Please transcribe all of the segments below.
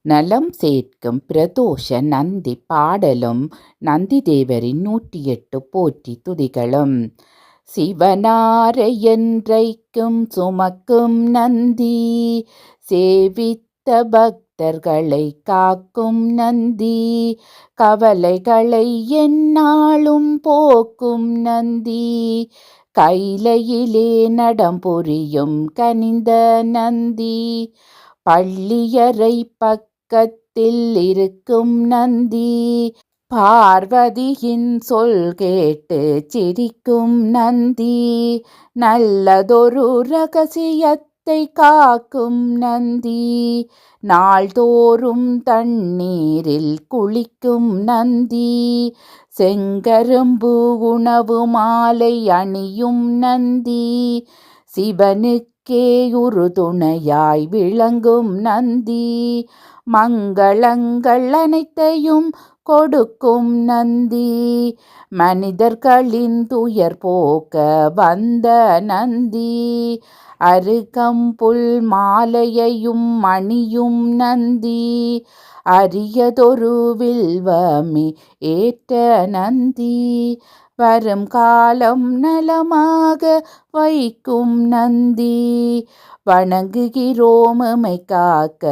நலம் சேர்க்கும் பிரதோஷ நந்தி பாடலும் நந்தி தேவரின் 108 போற்றி துதிகளும். சிவனாரை என்றைக்கும் சுமக்கும் நந்தி, சேவித்த பக்தர்களை காக்கும் நந்தி, கவலைகளை எந்நாளும் போக்கும் நந்தி, கைலையிலே நடம் புரியும் கனிந்த நந்தி, பள்ளியறை பக்கத்தில் இருக்கும் நந்தி, பார்வதியின் சொல் கேட்டு சிரிக்கும் நந்தி, நல்லதொரு ரகசியத்தை காக்கும் நந்தி, நாள்தோறும் தண்ணீரில் குளிக்கும் நந்தி, செங்கரும்பு உணவு மாலை அணியும் நந்தி, சிவனுக்கே உறுதுணையாய் விளங்கும் நந்தி, மங்களங்கள் அனைத்தையும் கொடுக்கும் நந்தி, மனிதர்களின் துயர் போக்க வந்த நந்தி, அருகம்புல் மாலையையும் அணியும் நந்தி, அரியதொரு வில்வமே ஏற்ற நந்தி, வரும் காலம் நலமாக வைக்கும் நந்தி, வணங்குகிறோம் எமை காக்க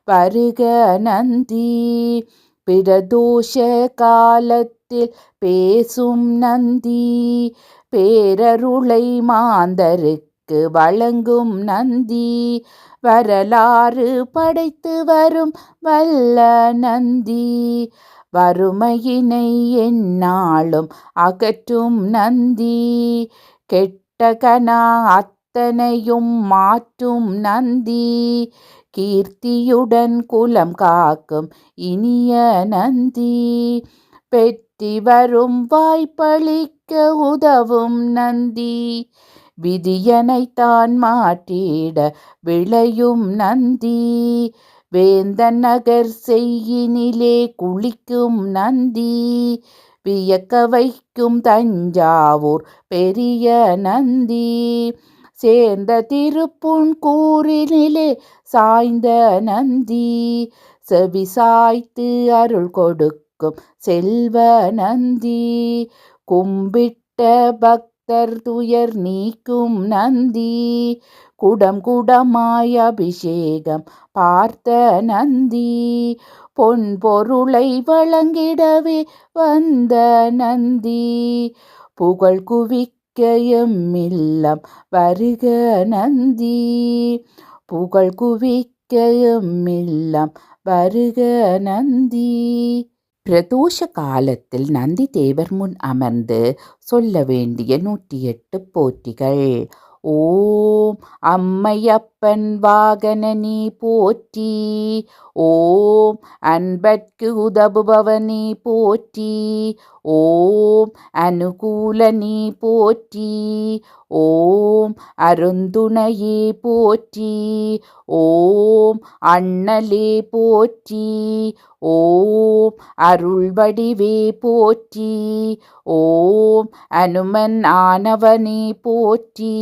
வருக நந்தி, பிரதோஷ காலத்தில் பேசும் நந்தி, பேரருளை மாந்தருக்கு வழங்கும் நந்தி, வரலாறு படைத்து வரும் வல்ல நந்தி, வறுமையினை எந்நாளும் அகற்றும் நந்தி, கெட்ட கனா அத்தனையும் மாற்றும் நந்தி, கீர்த்தியுடன் குலம் காக்கும் இனிய நந்தி, பெற்றி வரும் வாய்ப்பளிக்க உதவும் நந்தி, விதியனைத்தான் மாற்றிட விளையும் நந்தி, வேந்தன் நகர் செய்யினிலே குளிக்கும் நந்தி, வியக்க வைக்கும் தஞ்சாவூர் பெரிய நந்தி, சேர்ந்த திருப்புன் கூறினிலே சாய்ந்த நந்தி, செவி சாய்த்து அருள் கொடுக்கும் செல்வ நந்தி, கும்பிட்ட பக்தர் துயர் நீக்கும் நந்தி, குடம் குடமாய் அபிஷேகம் பார்த்த நந்தி, பொன் பொருளை வழங்கிடவே வந்த நந்தி, புகழ் குவிக்க எம்மில்லம் வருக நந்தி, புகழ் குவிக்க எம்மில்லம் வருக நந்தி. பிரதோஷ காலத்தில் நந்தி தேவர் முன் அமர்ந்து சொல்ல வேண்டிய 108 போற்றிகள். ஓம் அம்மையப்பன் வாகனனி போற்றி, ஓம் அன்பர்க்கு உதவுபவனி போற்றி, ஓம் அனுகூலனி போற்றி, ஓம் அருந்துணையே போற்றி, ஓம் அண்ணலே போற்றி, ஓம் அருள்வடிவே போற்றி, ஓம் அனுமன் ஆனவனே போற்றி,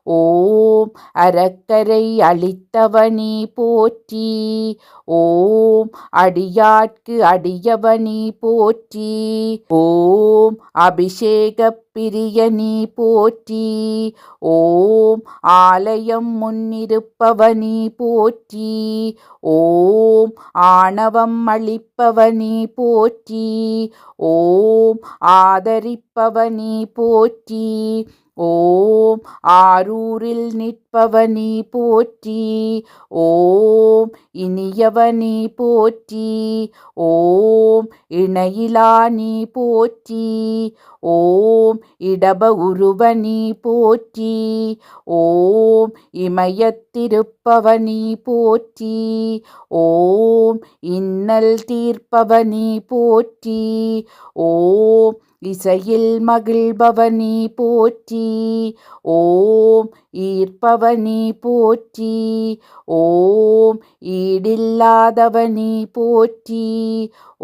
ஓம் அறக்கரை அளித்தவனே போற்றி, ஓம் அடியாட்கு அடியவனே போற்றி, ஓம் அபிஷேக பிரியனே போற்றி, ஓம் ஆலயம் முன்னிருப்பவனே போற்றி, ஓம் ஆணவம் அளிப்பவனே போற்றி, ஓம் ஆதரிப்பவனே போற்றி, ஓம் ஆரூரில் நிற்பவனே போற்றி, ஓம் இனியவனே போற்றி, ஓம் இணையிலானே போற்றி, ஓம் இடப உருவனே போற்றி, ஓம் இமயத்திருப்பவனே போற்றி, ஓம் இன்னல் தீர்ப்பவனே போற்றி, ஓம் இசையில் மகிழ்பவனே போற்றி, ஓம் ஈர்ப்பவனே போற்றி, ஓம் ஈடில்லாதவனே போற்றி,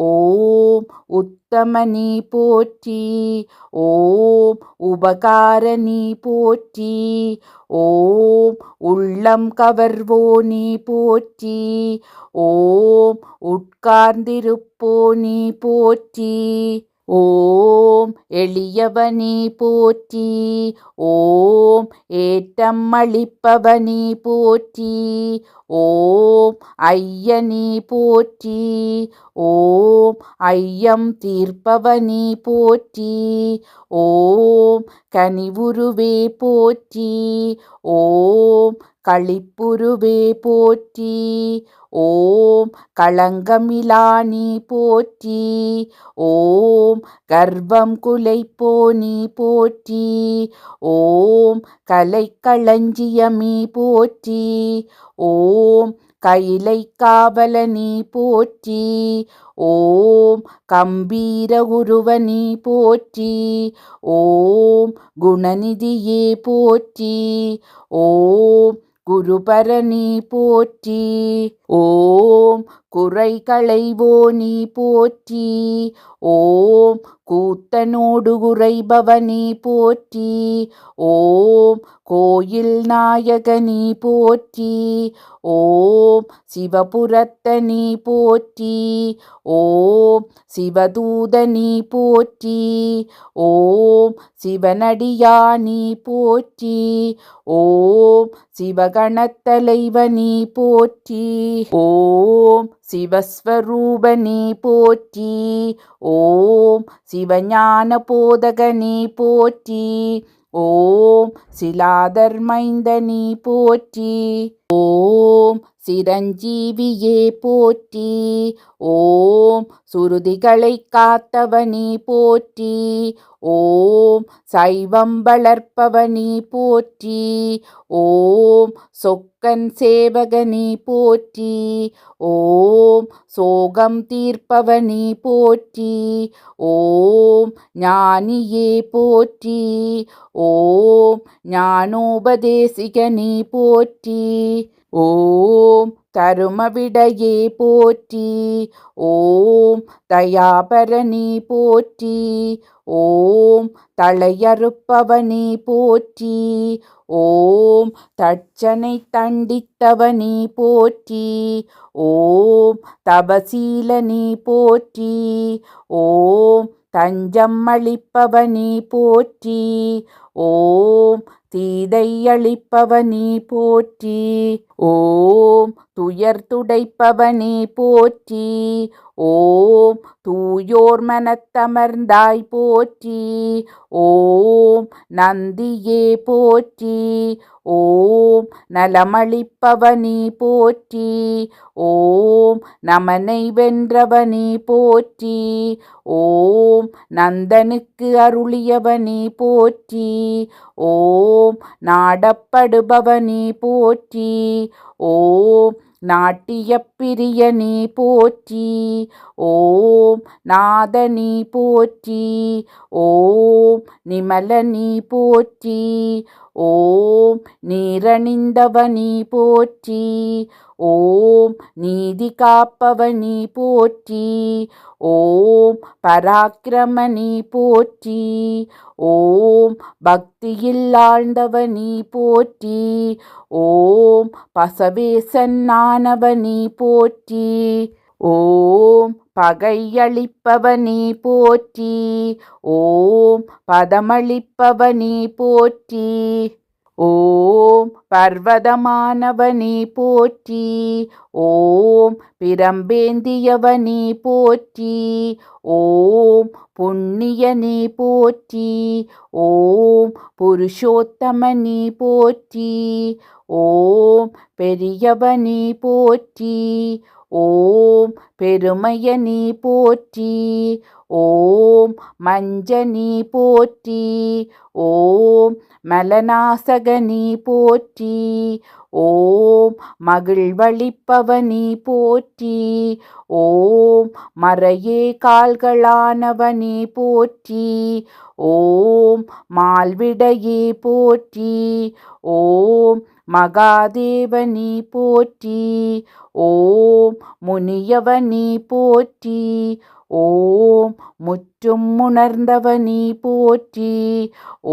ஓம் உத்தமனே போற்றி, ஓம் உபகாரணி போற்றி, ஓம் உள்ளம் கவர்வோனி போற்றி, ஓம் உட்கார்ந்திருப்போனி போற்றி. ஓம் எளியவனி போற்றி. ஓம் ஏற்றம் அளிப்பவனி போற்றி. ஓம் ஐயனி போற்றி. ஓம் ஐயம் தீர்ப்பவனி போற்றி. ஓம் கனிவுருவே போற்றி. ஓம் களிப்புருவே போற்றி. ஓம் களங்கமிலானி போற்றி. ஓம் கர்வம் குலைப்போனி போற்றி. ஓம் கலைக்களஞ்சியமி போற்றி. ஓம் கைலை காவலனி போற்றி. ஓம் கம்பீர உருவனி போற்றி. ஓம் குணநிதியே போற்றி. ஓம் குருபரணி போற்றி. ஓம் குறைகளைவோனி போற்றி. ஓம் கூத்தனோடு குறைபவனி போற்றி. ஓம் கோயில் நாயகனி போற்றி. ஓம் சிவபுரத்தனி போற்றி. ஓம் சிவதூதனி போற்றி. ஓம் சிவனடியானி போற்றி. ஓம் சிவகணத்தலைவனி போற்றி. ஓம் சிவஸ்வரூபனி போற்றி. ஓம் சிவஞான போதகனி போற்றி. ஓம் சிலாதர்மைந்தனி போற்றி. ஓம் சிரஞ்சீவியே போற்றி. ஓம் சுருதிகளை காத்தவனி போற்றி. ஓம் சைவம் வளர்ப்பவனி போற்றி. ஓம் சொக்கன் சேவகனி போற்றி. ஓம் சோகம் தீர்ப்பவனி போற்றி. ஓம் ஞானியே போற்றி. ஓம் ஞானோபதேசிகனி போற்றி. ஓம் தருமவிடையே போற்றி. ஓம் தயாபரணி போற்றி. ஓம் தலையறுப்பவனி போற்றி. ஓம் தட்சனை தண்டித்தவனி போற்றி. ஓம் தபசீலனி போற்றி. ஓம் தஞ்சம் அளிப்பவனி போற்றி. ஓம் தீதை அளிப்பவனி போற்றி. ஓம் துயர் துடைப்பவனி போற்றி. ஓம் தூயோர் மனத்தமர்ந்தாய் போற்றி. ஓம் நந்தியே போற்றி. ஓம் நலமளிப்பவனி போற்றி. ஓம் நமனை வென்றவனி போற்றி. ஓம் நந்தனுக்கு அருளியவனி போற்றி. ஓம் நாடப்படுபவனி போற்றி. ஓம் நாட்டியப் பிரியனி போற்றி. ஓம் நாதனி போற்றி. ஓம் நிமலனி போற்றி. ஓம் நீரணிந்தவனி போற்றி. ஓம் நீதி காப்பவனி போற்றி. ஓம் பராக்கிரமனி போற்றி. ஓம் பக்தியில் ஆழ்ந்தவனி போற்றி. ஓம் பசவேசன் ஆனவனி போற்றி. ஓம் பகையளிப்பவனி போற்றி. ஓம் பதமளிப்பவனி போற்றி. ஓம் பர்வதமானவனி போற்றி. ஓம் பிரம்பேந்தியவனி போற்றி. ஓம் புண்ணியனி போற்றி. ஓம் புருஷோத்தமனி போற்றி. ஓம் பெரியவனி போற்றி. ஓம் பெருமையனி போற்றி. ஓம் மஞ்சனி போற்றி. ஓம் மலநாசகனி போற்றி. ஓம் மகிழ்வளிப்பவனி போற்றி. ஓம் மறையே கால்களானவனி போற்றி. ஓம் மால்விடையே போற்றி. ஓம் மகாதேவனி போற்றி. ஓம் முனியவனி போற்றி. ஓம் முற்றும் உணர்ந்தவனி போற்றி.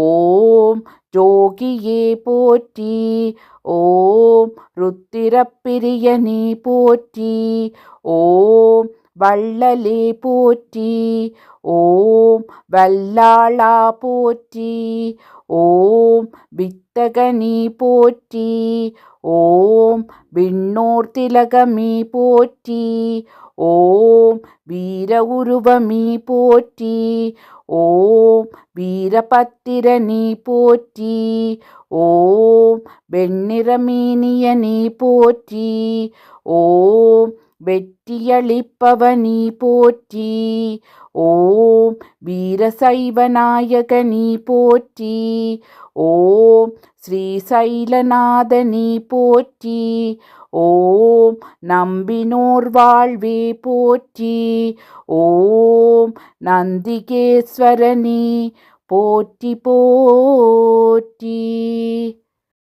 ஓம் ஜோகியே போற்றி. ஓம் ருத்திரப்பிரியனே போற்றி. ஓம் வள்ளலே போற்றி. ஓம் வல்லாளா போற்றி. ஓம் வித்தகனே போற்றி. ஓம் விண்ணோர் திலகமே போற்றி. ஓம் வீர உருவமே போற்றி. ஓம் வீரபத்திரனே போற்றி. ஓம் வெண்ணிறமேனியனே போற்றி. ஓம் வெற்றியளிப்பவனே போற்றி. ஓம் வீரசைவநாயகனே போற்றி. ஓம் ஸ்ரீசைலநாதனே போற்றி. ஓம் நம்பினோர் வாழ்வே போற்றி. ஓம் நந்திகேஸ்வரனே போற்றி போற்றி.